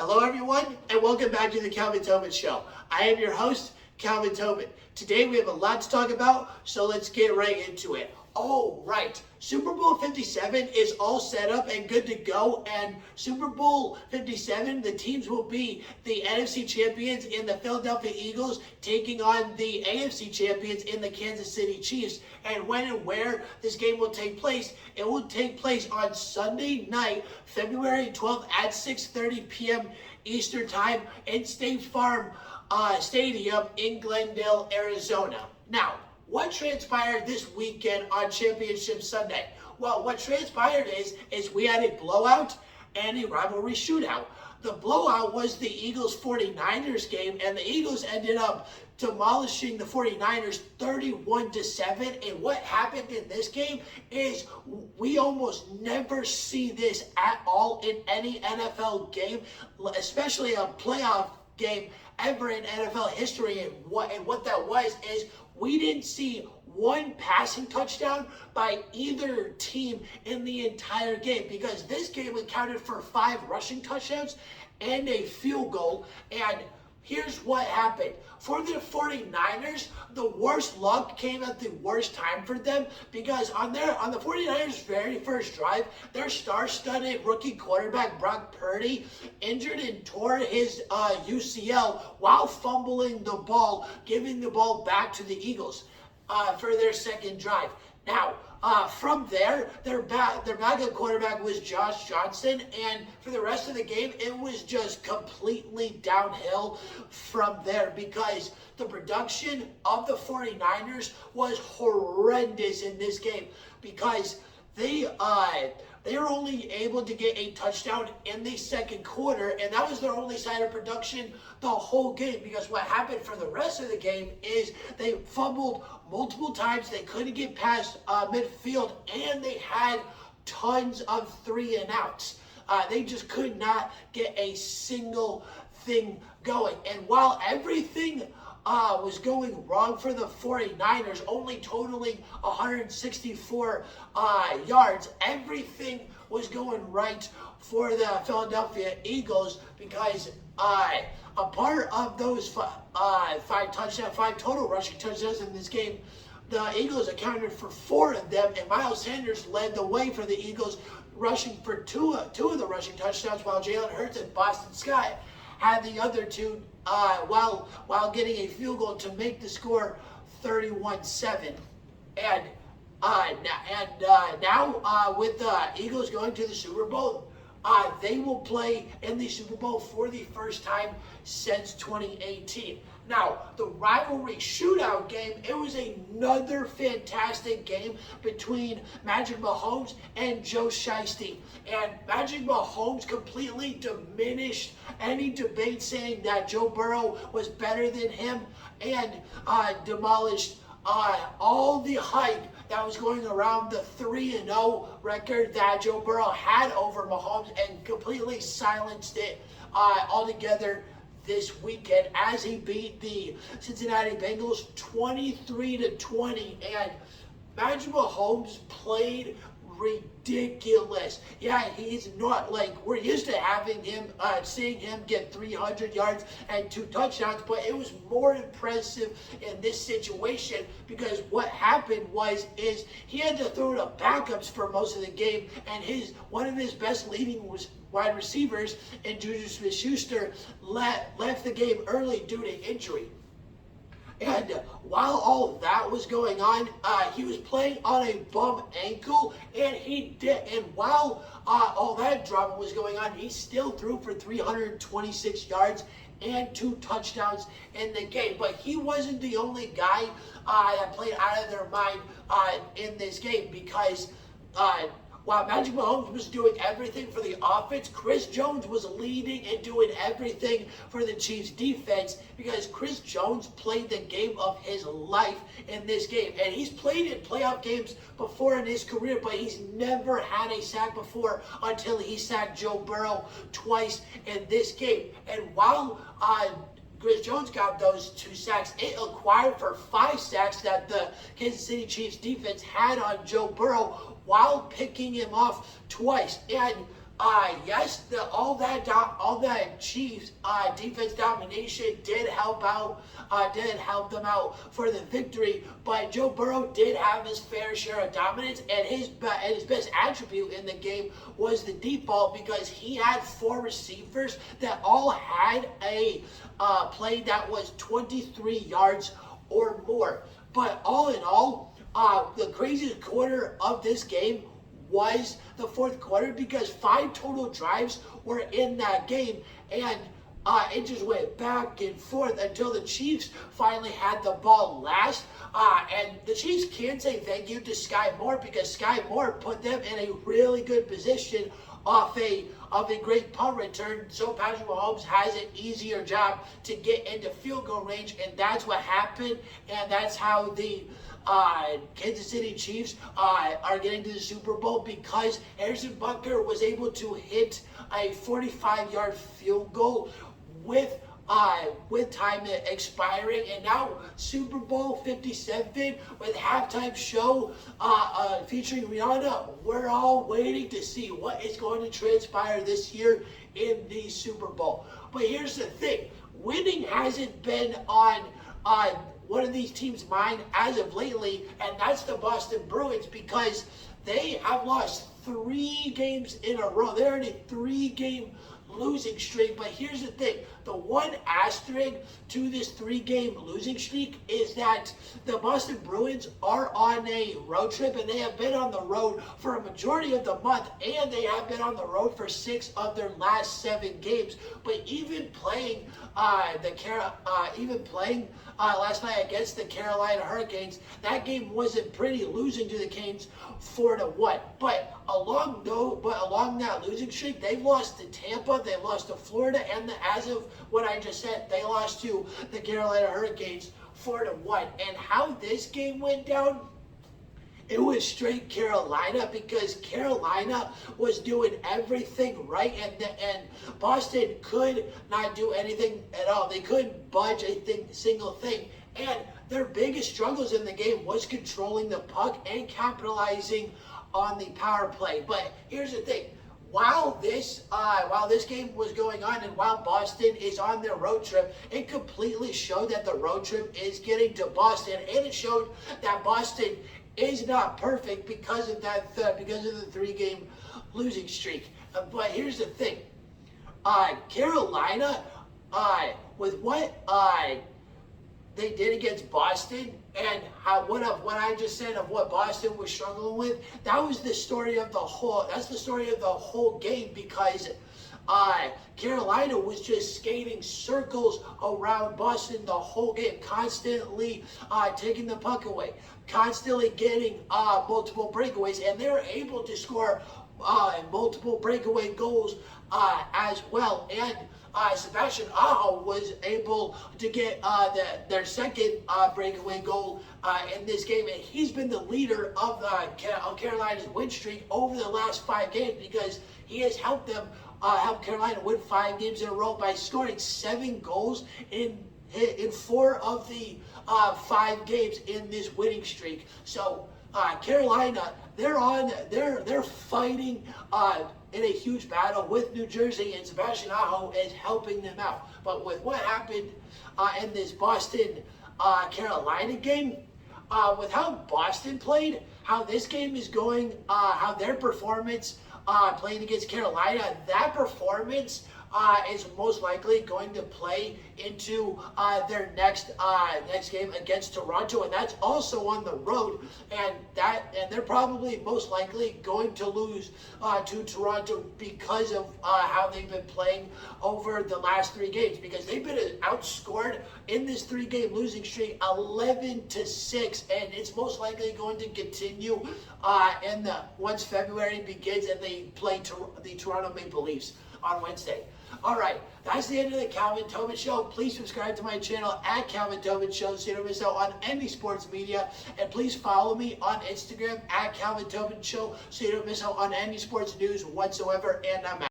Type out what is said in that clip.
Hello everyone, and welcome back to the Calvin Tobin Show. I am your host, Calvin Tobin. Today we have a lot to talk about, so let's get right into it. Oh, right. Super Bowl 57 is all set up and good to go, and Super Bowl 57, the teams will be the NFC champions in the Philadelphia Eagles taking on the AFC champions in the Kansas City Chiefs. And when and where this game will take place, it will take place on Sunday night, February 12th at 6:30 p.m. Eastern Time in State Farm Stadium in Glendale, Arizona. Now, what transpired this weekend on Championship Sunday? Well, what transpired is we had a blowout and a rivalry shootout. The blowout was the Eagles 49ers game, and the Eagles ended up demolishing the 49ers 31-7. And what happened in this game is we almost never see this at all in any NFL game, especially a playoff game ever in NFL history. And what that was is we didn't see one passing touchdown by either team in the entire game, because this game accounted for 5 rushing touchdowns and a field goal. And here's what happened. For the 49ers, the worst luck came at the worst time for them, because on the 49ers' very first drive, their star-studded rookie quarterback, Brock Purdy, injured and tore his UCL while fumbling the ball, giving the ball back to the Eagles for their second drive. Now, from there, their backup quarterback was Josh Johnson, and for the rest of the game, it was just completely downhill from there, because the production of the 49ers was horrendous in this game, because they were only able to get a touchdown in the second quarter, and that was their only sign of production the whole game, because what happened for the rest of the game is they fumbled multiple times, they couldn't get past midfield, and they had tons of 3 and outs. They just could not get a single thing going. And while everything was going wrong for the 49ers, only totaling 164 yards, everything was going right for the Philadelphia Eagles, because a part of those 5 total rushing touchdowns in this game, the Eagles accounted for 4 of them, and Miles Sanders led the way for the Eagles, rushing for two of the rushing touchdowns, while Jalen Hurts and Boston Scott had the other 2 while getting a field goal to make the score 31-7. And now with the Eagles going to the Super Bowl, they will play in the Super Bowl for the first time since 2018. Now, the rivalry shootout game, it was another fantastic game between Magic Mahomes and Joe Shiesty. And Magic Mahomes completely diminished any debate saying that Joe Burrow was better than him, and demolished all the hype that was going around the 3-0 record that Joe Burrow had over Mahomes, and completely silenced it altogether this weekend as he beat the Cincinnati Bengals 23-20. And Magic Mahomes played ridiculous. Yeah, he's not like we're used to having him, seeing him get 300 yards and 2 touchdowns, but it was more impressive in this situation, because what happened is he had to throw to backups for most of the game, and one of his best leading wide receivers, and Juju Smith-Schuster, left the game early due to injury. And while all that was going on, he was playing on a bum ankle, and while all that drama was going on, he still threw for 326 yards and 2 touchdowns in the game. But he wasn't the only guy that played out of their mind in this game, because while Magic Mahomes was doing everything for the offense, Chris Jones was leading and doing everything for the Chiefs defense, because Chris Jones played the game of his life in this game. And he's played in playoff games before in his career, but he's never had a sack before until he sacked Joe Burrow twice in this game. And while Chris Jones got those 2 sacks, it acquired for 5 sacks that the Kansas City Chiefs defense had on Joe Burrow while picking him off twice. And Yes, all that Chiefs defense domination did help them out for the victory. But Joe Burrow did have his fair share of dominance, and his best attribute in the game was the deep ball, because he had 4 receivers that all had a play that was 23 yards or more. But all in all, the craziest quarter of this game was the fourth quarter, because 5 total drives were in that game, and it just went back and forth until the Chiefs finally had the ball last. And the Chiefs can say thank you to Sky Moore, because Sky Moore put them in a really good position off a great punt return, so Patrick Mahomes has an easier job to get into field goal range, and that's what happened, and that's how the Kansas City Chiefs are getting to the Super Bowl, because Harrison Butker was able to hit a 45-yard field goal with time expiring. And now Super Bowl 57 with halftime show featuring Rihanna. We're all waiting to see what is going to transpire this year in the Super Bowl. But here's the thing, winning hasn't been on one of these teams' mind as of lately, and that's the Boston Bruins, because they have lost 3 games in a row. They're in a 3-game losing streak. But here's the thing, the one asterisk to this 3-game losing streak is that the Boston Bruins are on a road trip, and they have been on the road for a majority of the month, and they have been on the road for 6 of their last 7 games. But even playing last night against the Carolina Hurricanes, that game wasn't pretty, losing to the Canes 4-1. But along that losing streak, they've lost to Tampa, they lost to Florida, and as of what I just said, they lost to the Carolina Hurricanes 4-1. And how this game went down, it was straight Carolina, because Carolina was doing everything right, and Boston could not do anything at all. They couldn't budge a single thing. And their biggest struggles in the game was controlling the puck and capitalizing on the power play. But here's the thing, while this game was going on, and while Boston is on their road trip, it completely showed that the road trip is getting to Boston, and it showed that Boston is not perfect because of the 3-game losing streak. But here's the thing, Carolina, with what they did against Boston, and what I just said of what Boston was struggling with, that was the story of the whole. That's the story of the whole game, because Carolina was just skating circles around Boston the whole game, constantly taking the puck away, constantly getting multiple breakaways, and they were able to score multiple breakaway goals as well. And Sebastian Aho was able to get their second breakaway goal in this game, and he's been the leader of Carolina's win streak over the last 5 games, because he has helped Carolina win 5 games in a row by scoring 7 goals in 4 of the 5 games in this winning streak. So Carolina, they're fighting in a huge battle with New Jersey, and Sebastian Aho is helping them out. But with what happened in this Boston Carolina game, with how Boston played, how this game is going, how their performance playing against Carolina, that performance is most likely going to play into their next game against Toronto, and that's also on the road, and they're probably most likely going to lose to Toronto because of how they've been playing over the last 3 games, because they've been outscored in this 3-game losing streak 11-6, and it's most likely going to continue once February begins and they play the Toronto Maple Leafs on Wednesday. All right, that's the end of the Calvin Tobin Show. Please subscribe to my channel at Calvin Tobin Show so you don't miss out on any sports media. And please follow me on Instagram at Calvin Tobin Show so you don't miss out on any sports news whatsoever. And I'm out.